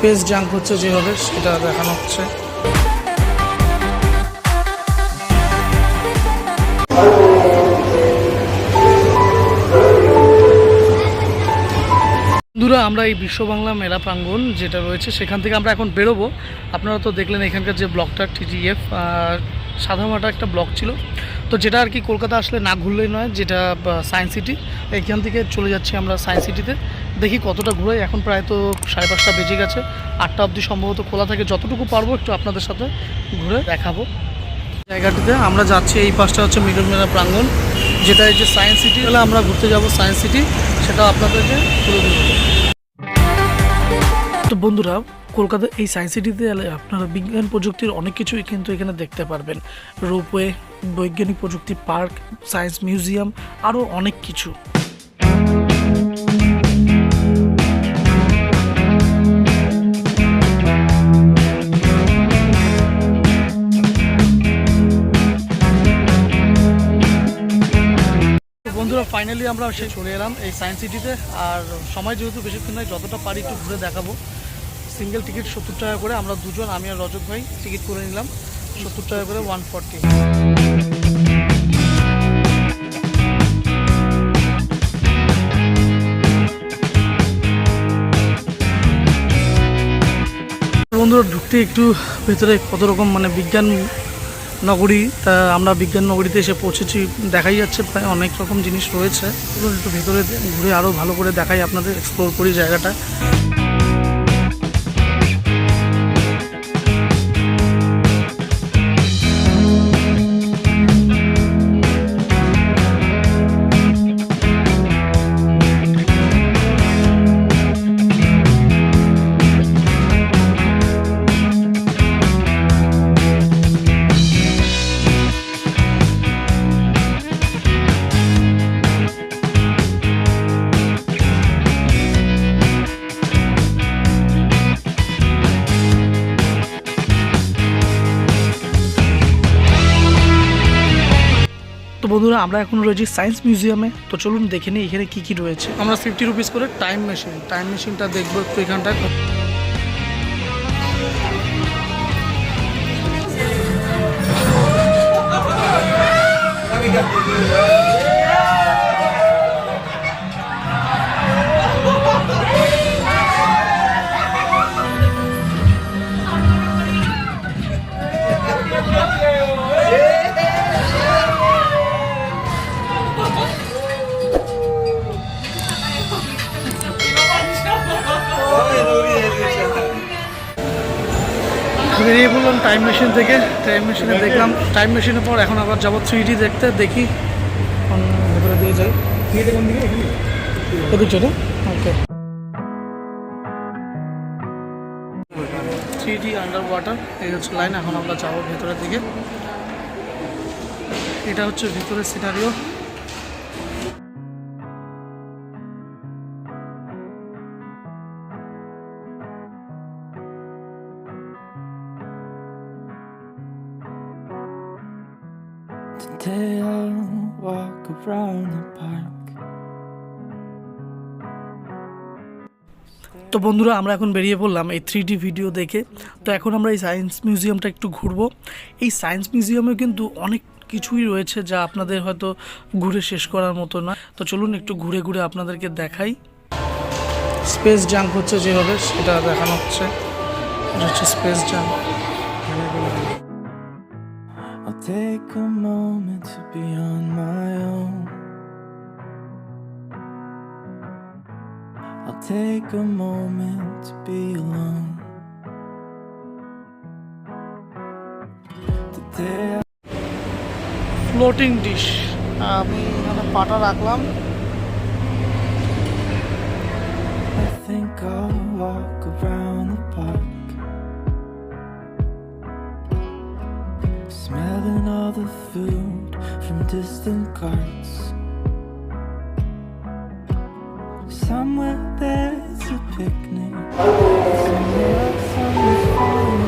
Space junk হচ্ছে যেভাবে সেটা দেখানো হচ্ছে। বন্ধুরা, আমরা এই বিশ্ব বাংলা মেলা প্রাঙ্গণ যেটা রয়েছে সেখান থেকে আমরা এখন বেরোবো। আপনারা তো দেখলেন এখানকার যে ব্লকটা TGF সাদামাটা একটা ব্লক ছিল, তো যেটা আর কি কলকাতা আসলে না ঘুরলেই নয়, যেটা সায়েন্স সিটি। এখান থেকে চলে যাচ্ছি আমরা সায়েন্স সিটিতে, দেখি কতটা ঘুরে। এখন প্রায় তো 5:30 বেজে গেছে, 8টা অবধি সম্ভবত খোলা থাকে। যতটুকু পারবো একটু আপনাদের সাথে ঘুরে দেখাবো জায়গাটিতে। আমরা যাচ্ছি এই পাশটা হচ্ছে মিলন মেলা প্রাঙ্গণ, যেটা এই যে সায়েন্স সিটি হলে আমরা ঘুরতে যাব সায়েন্স সিটি, সেটা আপনাদেরকে তুলে ধরবো। তো বন্ধুরা, কলকাতার এই সায়েন্স সিটিতে এলে আপনারা বিজ্ঞান প্রযুক্তির অনেক কিছুই কিন্তু এখানে দেখতে পারবেন। রোপওয়ে, বৈজ্ঞানিক প্রযুক্তি পার্ক, সায়েন্স মিউজিয়াম, আরও অনেক কিছু। বন্ধুরা, ফাইনালি আমরা চলে এলাম এই সায়েন্স সিটিতে। আর সময় যেহেতু বেশিক্ষণ নয়, যতটা পারি একটু ঘুরে দেখাবো। সিঙ্গেল টিকিট 70 টাকা করে, আমরা দুজন, আমি আর রজত ভাই টিকিট করে নিলাম 70 টাকা করে, 140। বন্ধুরা, ঢুকতে একটু ভেতরে কত রকম মানে বিজ্ঞান নগরী, তা আমরা বিজ্ঞান নগরীতে এসে পৌঁছেছি। দেখাই যাচ্ছে প্রায় অনেক রকম জিনিস রয়েছে। একটু ভেতরে ঘুরে আরও ভালো করে দেখাই আপনাদের, এক্সপ্লোর করি জায়গাটা। তো বন্ধুরা, আমরা এখন রয়েছি সায়েন্স মিউজিয়ামে। তো চলুন দেখে নিই এখানে কী কী রয়েছে। আমরা 50 রুপিস করে টাইম মেশিনটা দেখবো একটু এখানটায়। বেরিয়ে পড়লাম টাইম মেশিন থেকে। টাইম মেশিনে দেখলাম, টাইম মেশিনের পর এখন আবার যাবো 3D দেখতে। দেখি ভেতরে দিয়ে যাই। ওদিক চলে, ওকে। 3D আন্ডার ওয়াটার, এই হচ্ছে লাইন। এখন আমরা যাবো ভেতরের দিকে। এটা হচ্ছে ভিতরের scenario. Today I'll walk around the park. তো বন্ধুরা, আমরা এখন বেরিয়ে পড়লাম এই 3D ভিডিও দেখে। তো এখন আমরা এই সায়েন্স মিউজিয়ামটা একটু ঘুরবো। এই সায়েন্স মিউজিয়ামে কিন্তু অনেক কিছুই রয়েছে যা আপনাদের হয়তো ঘুরে শেষ করার মতো না। তো চলুন একটু ঘুরে ঘুরে আপনাদেরকে দেখাই। স্পেস জাঙ্ক হচ্ছে যেভাবে সেটা দেখানো হচ্ছে, এটা হচ্ছে space junk. I'll take a moment to be on my own. I'll take a moment to be alone. Today floating dish, আমি এখানে পাটা রাখলাম। I think I'll walk around the park, smelling all the food from distant carts. Somewhere there's a picnic, somewhere someone's falling.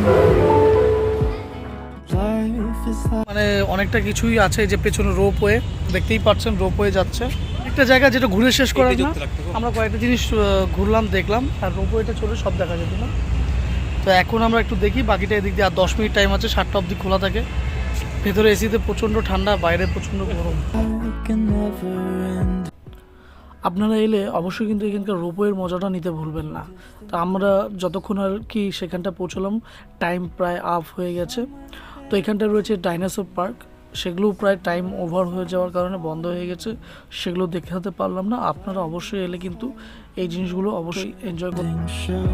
Life is like মানে অনেকটা কিছুই আছে। যে পেছনে রোপওয়ে দেখতেই পাচ্ছেন, রোপওয়ে যাচ্ছে। একটা জায়গা যেটা ঘুরে শেষ করার না, আমরা কয়েকটা জিনিস ঘুরলাম দেখলাম, আর রোপওয়েটা চলে সব দেখা যেত না। তো এখন আমরা একটু দেখি, বাকিটা এদিক দিয়ে আর 10 মিনিট টাইম আছে, 7টা অবধি খোলা থাকে। ভেতরে এসিতে প্রচণ্ড ঠান্ডা, বাইরে প্রচণ্ড গরম। like a never end. আপনারা এলে অবশ্যই কিন্তু এখানকার রোপওয়ের মজাটা নিতে ভুলবেন না। তো আমরা যতক্ষণ আর কি সেখানটা পৌঁছলাম, টাইম প্রায় আপ হয়ে গেছে। তো এখানটায় রয়েছে ডাইনোসর পার্ক, সেগুলো প্রায় টাইম ওভার হয়ে যাওয়ার কারণে বন্ধ হয়ে গেছে, সেগুলো দেখাতে পারলাম না। আপনারা অবশ্যই এলে কিন্তু এই জিনিসগুলো অবশ্যই এনজয় করবেন। Show.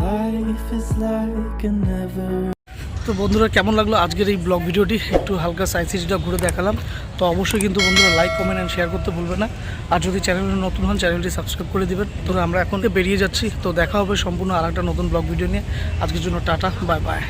Life is like a never. তো বন্ধুরা, কেমন লাগলো আজকের এই ব্লগ ভিডিওটি? একটু হালকা সায়েন্স সিটিটা ঘুরে দেখালাম। তো অবশ্যই কিন্তু বন্ধুরা লাইক, কমেন্ট অ্যান্ড শেয়ার করতে ভুলবেন না। আর যদি চ্যানেলে নতুন হন, চ্যানেলটি সাবস্ক্রাইব করে দিবেন। তো আমরা এখন বেরিয়ে যাচ্ছি, তো দেখা হবে সম্পূর্ণ আর একটা নতুন ব্লগ ভিডিও নিয়ে। আজকের জন্য টাটা, বাই বাই।